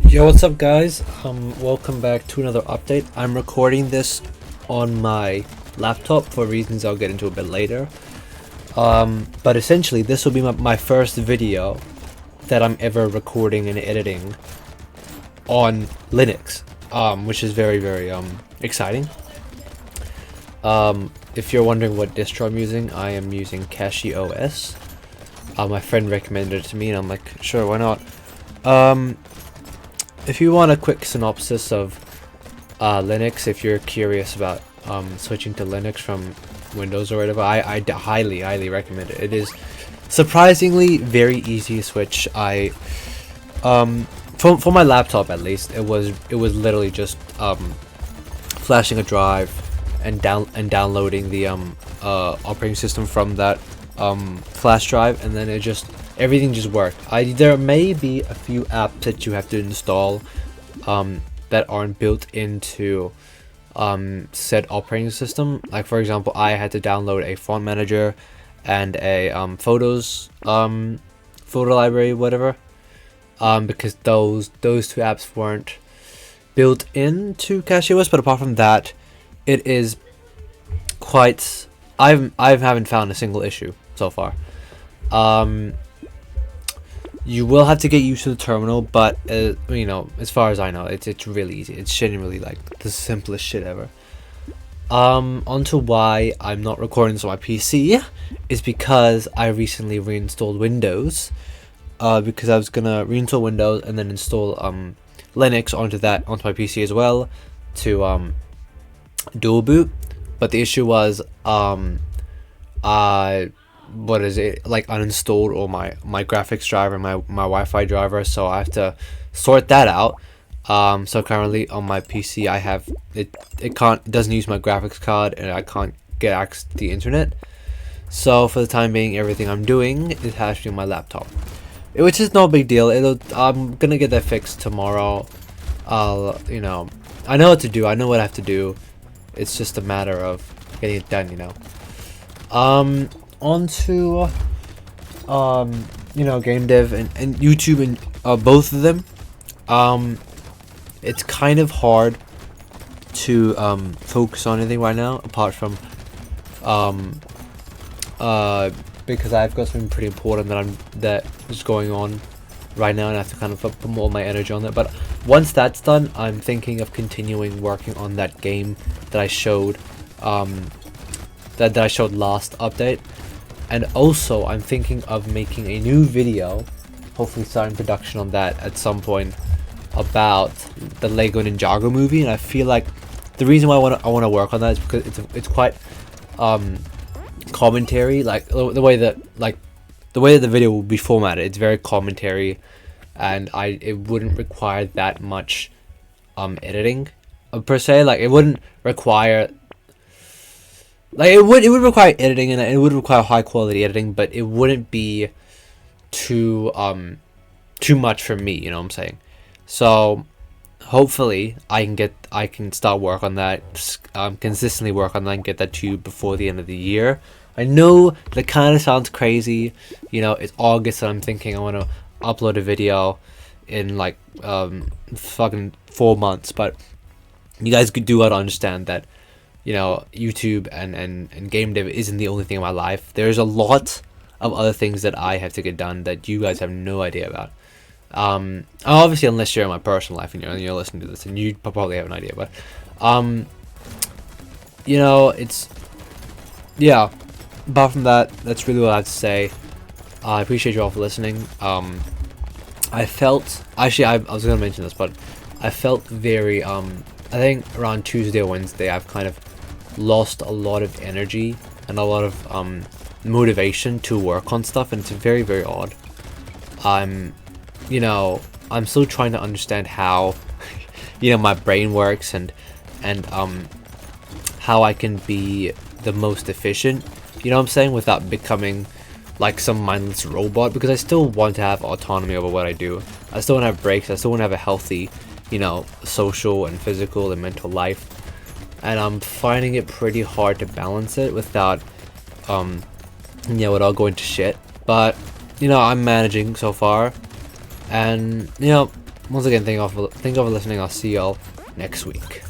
Yo, what's up guys? Welcome back to another update. I'm recording this on my laptop for reasons I'll get into a bit later. But essentially this will be my first video that I'm ever recording and editing on Linux, which is very exciting. If you're wondering what distro I'm using, I am using Cashy OS. My friend recommended it to me and I'm like, sure, why not? If you want a quick synopsis of Linux, if you're curious about switching to Linux from Windows or whatever, I highly recommend it. It is surprisingly very easy to switch. For my laptop at least, it was literally just flashing a drive and downloading the operating system from that flash drive, and then everything just worked. There may be a few apps that you have to install that aren't built into said operating system. Like for example, I had to download a font manager and a photo library, whatever, because those two apps weren't built into CashOS. But apart from that, it is quite. I haven't found a single issue so far. You will have to get used to the terminal, but you know, as far as I know, it's really easy. It's genuinely like the simplest shit ever. Onto why I'm not recording this on my PC is because I recently reinstalled Windows. Because I was gonna reinstall Windows and then install Linux onto my PC as well to dual boot. But the issue was what is it, like, uninstalled all my graphics driver and my Wi-Fi driver, so I have to sort that out. So currently on my PC I have it doesn't use my graphics card and I can't get access to the internet. So for the time being, everything I'm doing is actually on my laptop, which is no big deal. I'm gonna get that fixed tomorrow. You know, I know what to do, I know what I have to do. It's just a matter of getting it done, you know. Onto you know, game dev and YouTube, and both of them. It's kind of hard to focus on anything right now apart from because I've got something pretty important that is going on right now, and I have to kind of put more of my energy on that. But once that's done, I'm thinking of continuing working on that game that I showed that I showed last update. And also I'm thinking of making a new video, hopefully starting production on that at some point, about the Lego Ninjago movie. And I feel like the reason why I want to work on that is because it's quite commentary, like the way that the video will be formatted. It's very commentary, and it wouldn't require that much editing per se. Like it wouldn't require, like it would require editing, and it would require high quality editing, but it wouldn't be too much for me, you know what I'm saying? So hopefully I can start work on that, consistently work on that, and get that to you before the end of the year. I know that kind of sounds crazy, you know. It's August and I'm thinking I want to upload a video in like fucking 4 months, but you guys do gotta understand that, you know, YouTube and game dev isn't the only thing in my life. There's a lot of other things that I have to get done that you guys have no idea about. Obviously, unless you're in my personal life and you're listening to this, and you probably have an idea. But you know, yeah. Apart from that, that's really what I have to say. I appreciate you all for listening. I felt, actually, I was gonna mention this, but I felt very I think around Tuesday or Wednesday, I've kind of lost a lot of energy and a lot of motivation to work on stuff, and it's very odd. You know, I'm still trying to understand how you know, my brain works, and how I can be the most efficient, you know what I'm saying, without becoming like some mindless robot, because I still want to have autonomy over what I do. I still want to have breaks. I still want to have a healthy, you know, social and physical and mental life, and I'm finding it pretty hard to balance it without you know, without going to shit. But you know, I'm managing so far, and you know, once again, thank you all for listening. I'll see y'all next week.